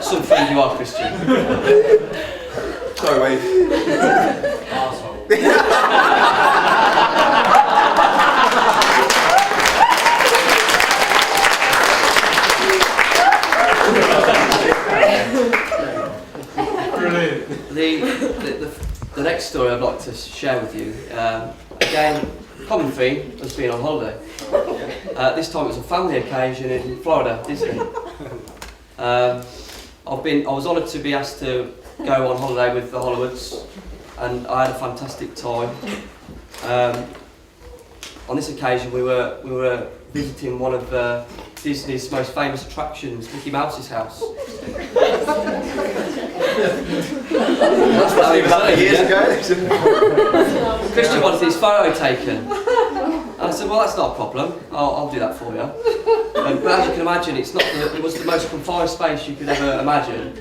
Some friend you are, Christian. Sorry, Wade. Arsehole. Brilliant. The next story I'd like to share with you, again, common theme has been on holiday. This time it was a family occasion in Florida, Disney. I was honoured to be asked to go on holiday with the Hollywoods, and I had a fantastic time. On this occasion, we were visiting one of Disney's most famous attractions, Mickey Mouse's house. That's what I was Years ago. Christian wanted his photo taken. And I said, well, that's not a problem. I'll do that for you. But as you can imagine, it was the most confined space you could ever imagine.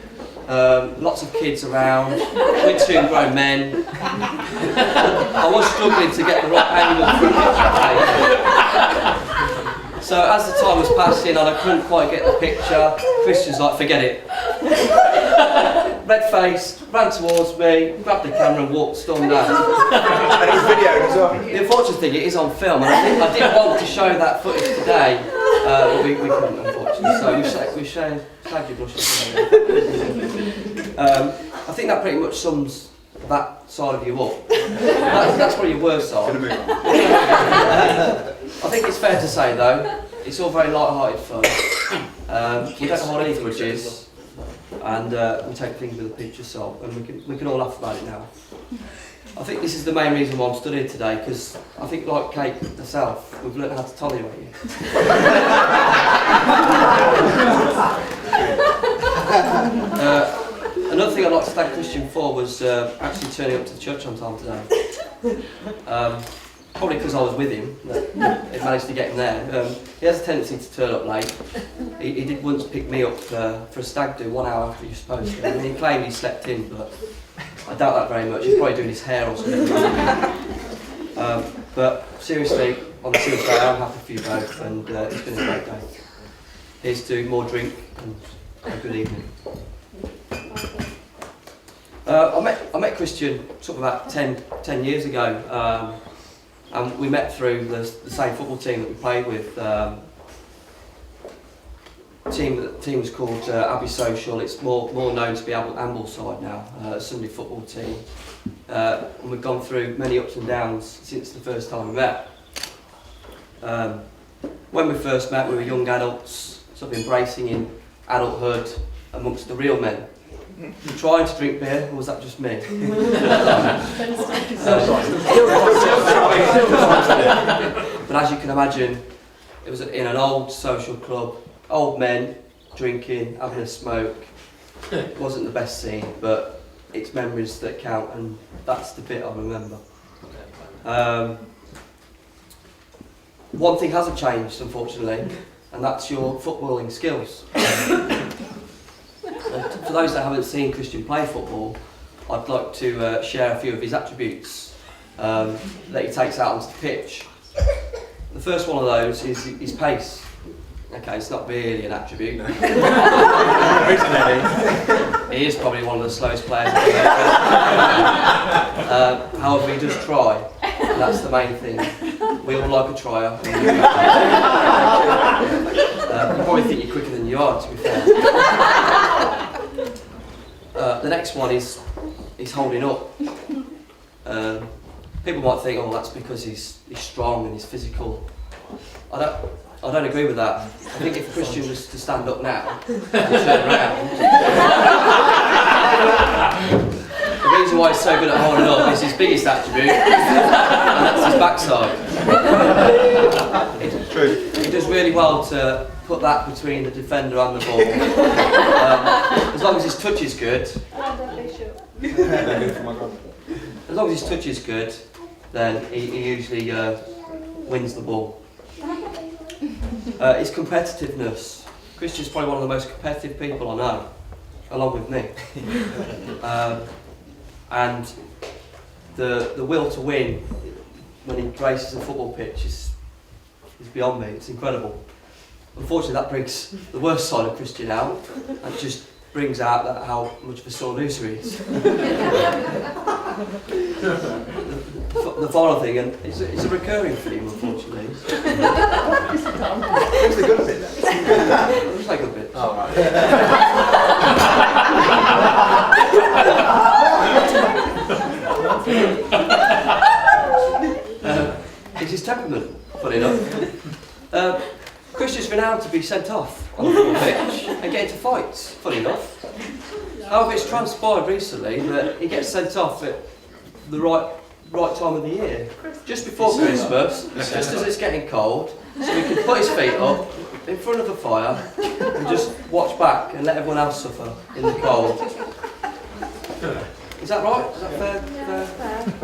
Lots of kids around, with two grown men. I was struggling to get the right angle for a picture taken. So as the time was passing and I couldn't quite get the picture, Christian's like, forget it. Red-faced, ran towards me, grabbed the camera and stormed out. And it was videoed as well. The unfortunate thing, it is on film, and I did want to show that footage today, but we couldn't, unfortunately, so we shared your blush. I think that pretty much sums that side of you up. That's probably your worst side. I think it's fair to say, though, it's all very light-hearted fun. We don't hold any grudges, and we take things with a pinch of salt, and we can all laugh about it now. I think this is the main reason why I'm stood here today, because I think, like Kate herself, we've learned how to tolerate you. Another thing I'd like to thank Christian for was actually turning up to the church on time today. Probably because I was with him, it managed to get him there. He has a tendency to turn up late. He did once pick me up for a stag do 1 hour after he was supposed to. I mean, he claimed he slept in, but I doubt that very much. He's probably doing his hair or something. But seriously, on the serious day, I'm happy for you both, and it's been a great day. Here's to more drink and a good evening. I met Christian sort of about 10 years ago. And we met through the same football team that we played with. The team was called Abbey Social. It's more known to be Ambleside now, a Sunday football team. And we've gone through many ups and downs since the first time we met. When we first met, we were young adults, sort of embracing in adulthood amongst the real men. Trying to drink beer, or was that just me? But as you can imagine, it was in an old social club, old men drinking, having a smoke. It wasn't the best scene, but it's memories that count, and that's the bit I remember. One thing hasn't changed, unfortunately, and that's your footballing skills. For those that haven't seen Christian play football, I'd like to share a few of his attributes that he takes out onto the pitch. The first one of those is his pace. Okay, it's not really an attribute. He is probably one of the slowest players I've ever met. However, he does try, and that's the main thing. We all like a tryer. You probably think you're quicker than you are, to be fair. The next one is holding up. People might think, oh, that's because he's strong and he's physical. I don't agree with that. I think if Christian was to stand up now and turn around, the reason why he's so good at holding up is his biggest attribute, and that's his backside. It's true. He does really well to put that between the defender and the ball. As long as his touch is good. As long as his touch is good, then he usually wins the ball. His competitiveness. Christian's probably one of the most competitive people I know, along with me. And the will to win when he graces a football pitch is beyond me. It's incredible. unfortunately that brings the worst side of Christian out, and just brings out that how much of a sore loser he is. The final thing, and it's a recurring theme, unfortunately. Who's the good bit then? It's like a bit. Oh, right. It's his temperament, funny enough. Christian's been able to be sent off on the football pitch and get into fights, funny enough. However, it's transpired recently that he gets sent off at the right time of the year, just before Christmas, just as it's getting cold, so he can put his feet up in front of the fire and just watch back and let everyone else suffer in the cold. Is that right? Is that fair? Fair.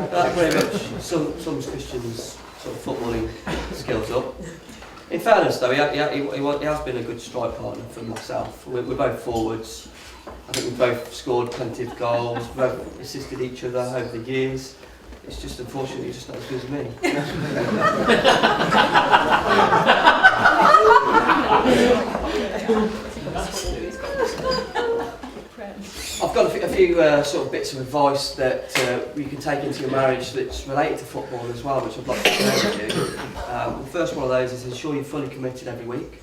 That very much sums Christian's sort of footballing skills up. In fairness though, he has been a good strike partner for myself. We're both forwards. I think we've both scored plenty of goals, we've both assisted each other over the years. It's just unfortunately just not as good as me. I've got a few sort of bits of advice that you can take into your marriage that's related to football as well, which I'd like to share with you. The first one of those is ensure you're fully committed every week.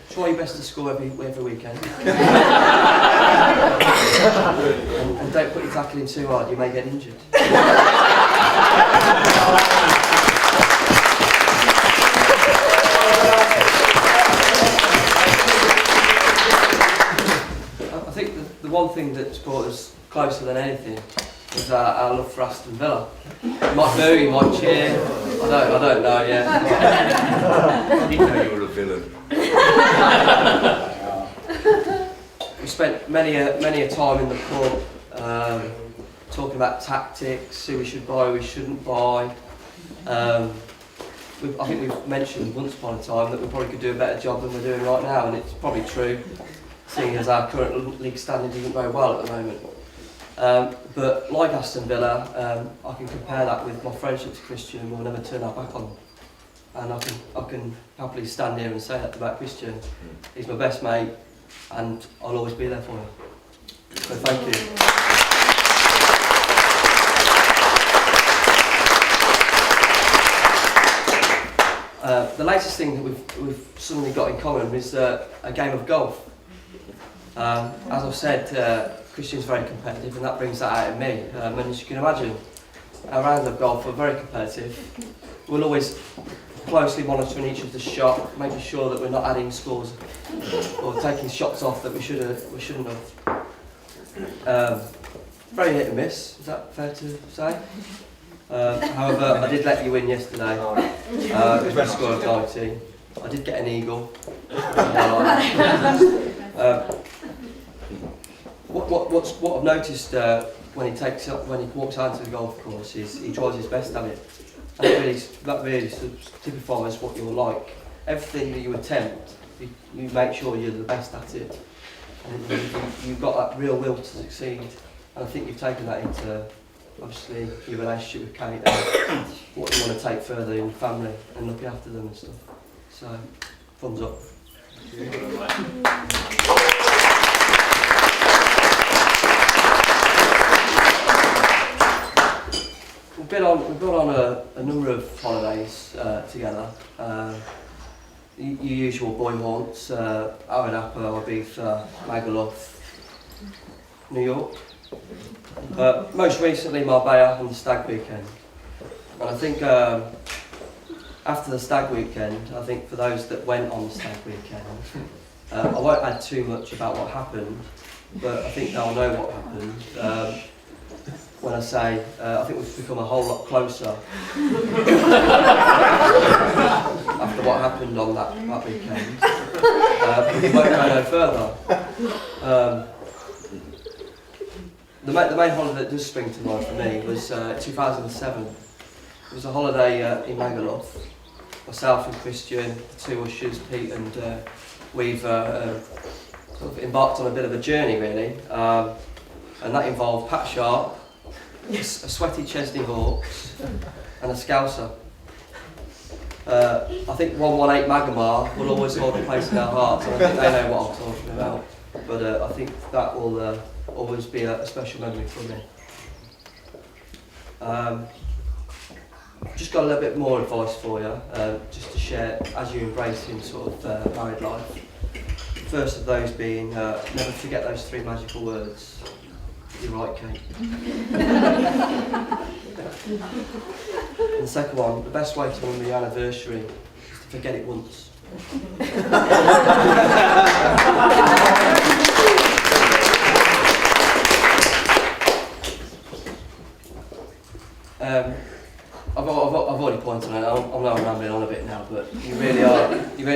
Try your best to score every weekend. and don't put your tackling too hard, you may get injured. I think the one thing that's brought us closer than anything is our love for Aston Villa. You might boo, you might cheer, I don't know yet. I didn't know you were a villain. We spent many a time in the pub talking about tactics, who we should buy, who we shouldn't buy. I think we've mentioned once upon a time that we probably could do a better job than we're doing right now, and it's probably true, seeing as our current league standing isn't very well at the moment. But like Aston Villa, I can compare that with my friendship to Christian. We'll never turn our back on him. And I can happily stand here and say that about Christian. He's my best mate, and I'll always be there for him. So thank you. The latest thing that we've suddenly got in common is a game of golf. As I've said, Christian's very competitive, and that brings that out in me. And as you can imagine, our rounds of golf are very competitive. We'll always closely monitoring each other's shot, making sure that we're not adding scores or taking shots off that we shouldn't have. Very hit and miss, is that fair to say? However, I did let you win yesterday. Because we scored 90. I did get an eagle. What I've noticed when he walks out to the golf course is he tries his best at it. That really typifies what you're like. Everything that you attempt, you make sure you're the best at it, and you've got that real will to succeed. And I think you've taken that into obviously your relationship with Kate and what you want to take further in family and looking after them and stuff. So, thumbs up. We've been on a number of holidays together. Your usual boy haunts, Aranapa, Ibiza, Magaluf, New York. Most recently Marbella and the Stag Weekend. And I think after the Stag Weekend, I think for those that went on the Stag Weekend, I won't add too much about what happened, but I think they'll know what happened. When I say, I think we've become a whole lot closer after what happened on that weekend. But we won't go no further. The main holiday that does spring to mind for me was 2007. It was a holiday in Magaluf. Myself and Christian, the two ushers, Pete and we've sort of embarked on a bit of a journey really. And that involved Pat Sharp, a sweaty Chesney Hawks and a Scouser. I think 118 Magamar will always hold a place in our hearts, and I think they know what I'm talking about. But I think that will always be a special memory for me. Just got a little bit more advice for you, just to share as you're embracing sort of married life. First of those being, never forget those 3 magical words. You're right, Kate. And the second one, the best way to remember your anniversary is to forget it once. I've already pointed out, I know I'm rambling on a bit now, but you really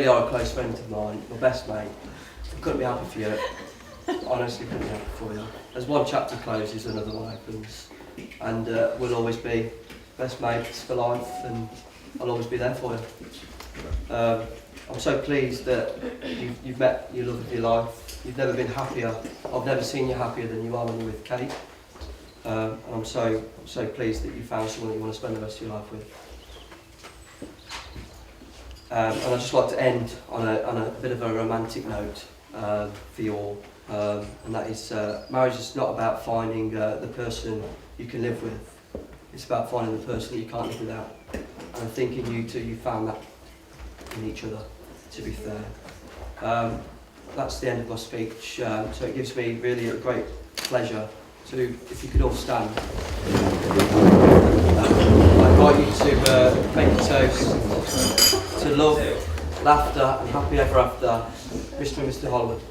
are a close friend of mine, my best mate. I couldn't be happy for you. Honestly, couldn't be happy for you. As one chapter closes, another one opens, and we'll always be best mates for life, and I'll always be there for you. I'm so pleased that you've met your love of your life. You've never been happier. I've never seen you happier than you are when you're with Kate. And I'm so pleased that you found someone that you want to spend the rest of your life with. And I'd just like to end on a bit of a romantic note for you all. And that is, marriage is not about finding the person you can live with. It's about finding the person that you can't live without. And I think in you two, you found that in each other, to be fair. That's the end of my speech. So it gives me really a great pleasure to, if you could all stand, I invite you to make a toast to love, laughter and happy ever after, Mr. and Mr. Hollywood.